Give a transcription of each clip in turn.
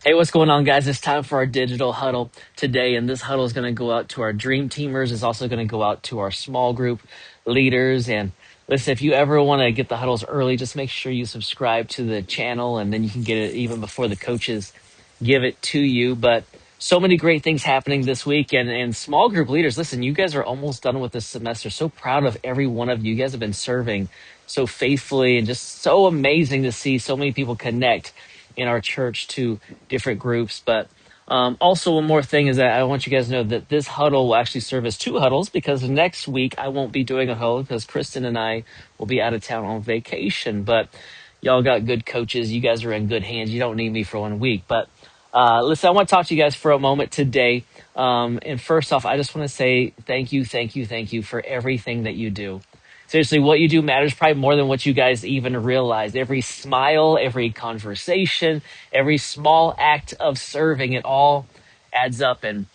Hey, what's going on, guys? It's time for our digital huddle today, and this huddle is going to go out to our dream teamers. It's also going to go out to our small group leaders. And listen, if you ever want to get the huddles early, just make sure you subscribe to the channel, and then you can get it even before the coaches give it to you. But so many great things happening this week, and small group leaders. Listen, you guys are almost done with this semester. So proud of every one of you. You guys have been serving so faithfully, and just so amazing to see so many people connect in our church to different groups. But also, one more thing is that I want you guys to know that this huddle will actually serve as two huddles, because next week I won't be doing a huddle because Kristen and I will be out of town on vacation. But y'all got good coaches. You guys are in good hands. You don't need me for 1 week. But listen, I want to talk to you guys for a moment today. And first off, I just want to say thank you, thank you, thank you for everything that you do. Seriously, what you do matters probably more than what you guys even realize. Every smile, every conversation, every small act of serving, it all adds up. And,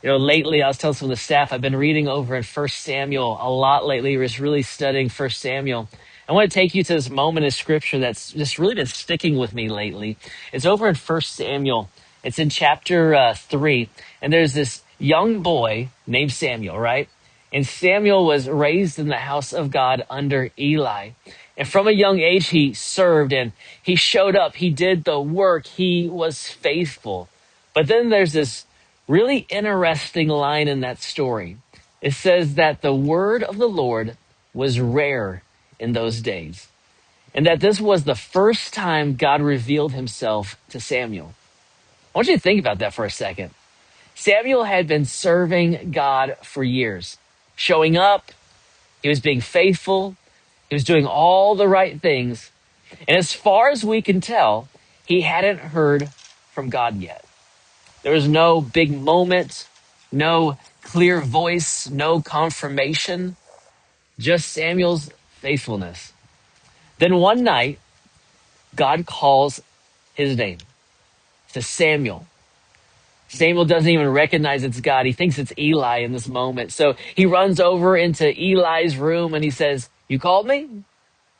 lately I was telling some of the staff, I've been reading over in First Samuel a lot lately. We're just really studying First Samuel. I want to take you to this moment of scripture that's just really been sticking with me lately. It's over in First Samuel. It's in chapter 3. And there's this young boy named Samuel, right? And Samuel was raised in the house of God under Eli. And from a young age, he served and he showed up. He did the work. He was faithful. But then there's this really interesting line in that story. It says that the word of the Lord was rare in those days, and that this was the first time God revealed himself to Samuel. I want you to think about that for a second. Samuel had been serving God for years, showing up. He was being faithful. He was doing all the right things. And as far as we can tell, he hadn't heard from God yet. There was no big moment, no clear voice, no confirmation, just Samuel's faithfulness. Then one night, God calls his name to Samuel. Samuel doesn't even recognize it's God. He thinks it's Eli in this moment. So he runs over into Eli's room and he says, "You called me?"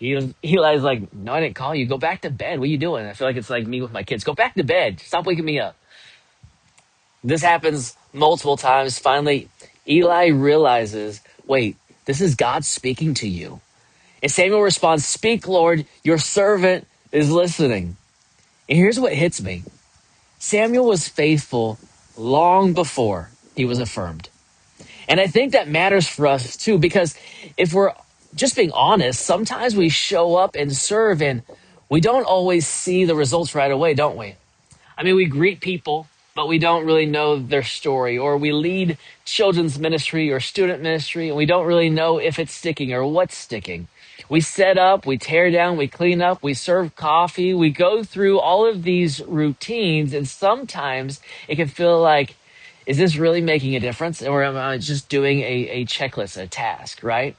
Eli's like, "No, I didn't call you. Go back to bed. What are you doing?" I feel like it's like me with my kids. Go back to bed. Stop waking me up. This happens multiple times. Finally, Eli realizes, wait, this is God speaking to you. And Samuel responds, "Speak, Lord, your servant is listening." And here's what hits me. Samuel was faithful long before he was affirmed. And I think that matters for us too, because if we're just being honest, sometimes we show up and serve and we don't always see the results right away, don't we? I mean, we greet people, but we don't really know their story, or we lead children's ministry or student ministry, and we don't really know if it's sticking or what's sticking. We set up, we tear down, we clean up, we serve coffee, we go through all of these routines, and sometimes it can feel like, is this really making a difference? Or am I just doing a checklist, a task, right?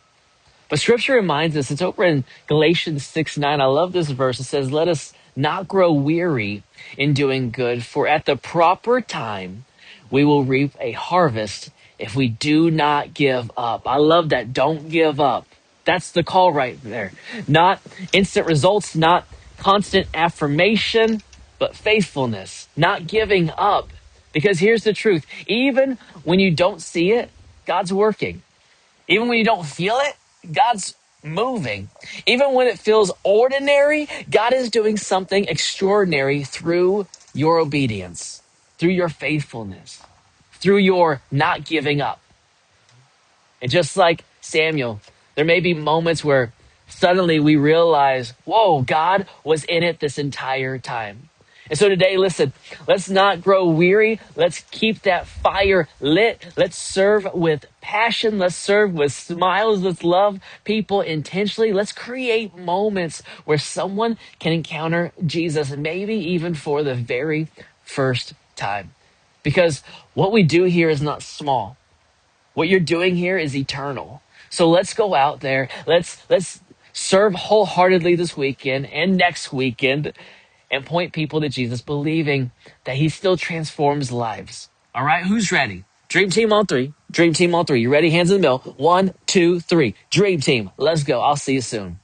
But scripture reminds us, it's over in Galatians 6:9. I love this verse. It says, "Let us not grow weary in doing good, for at the proper time we will reap a harvest if we do not give up." I love that. Don't give up. That's the call right there. Not instant results, not constant affirmation, but faithfulness, not giving up. Because here's the truth. Even when you don't see it, God's working. Even when you don't feel it, God's moving. Even when it feels ordinary, God is doing something extraordinary through your obedience, through your faithfulness, through your not giving up. And just like Samuel, there may be moments where suddenly we realize, whoa, God was in it this entire time. And so today, listen, let's not grow weary. Let's keep that fire lit. Let's serve with passion. Let's serve with smiles. Let's love people intentionally. Let's create moments where someone can encounter Jesus, maybe even for the very first time. Because what we do here is not small. What you're doing here is eternal. So let's go out there. Let's serve wholeheartedly this weekend and next weekend, and point people to Jesus, believing that he still transforms lives. All right, who's ready? Dream team on three. Dream team on three. You ready? Hands in the middle. 1, 2, 3. Dream team. Let's go. I'll see you soon.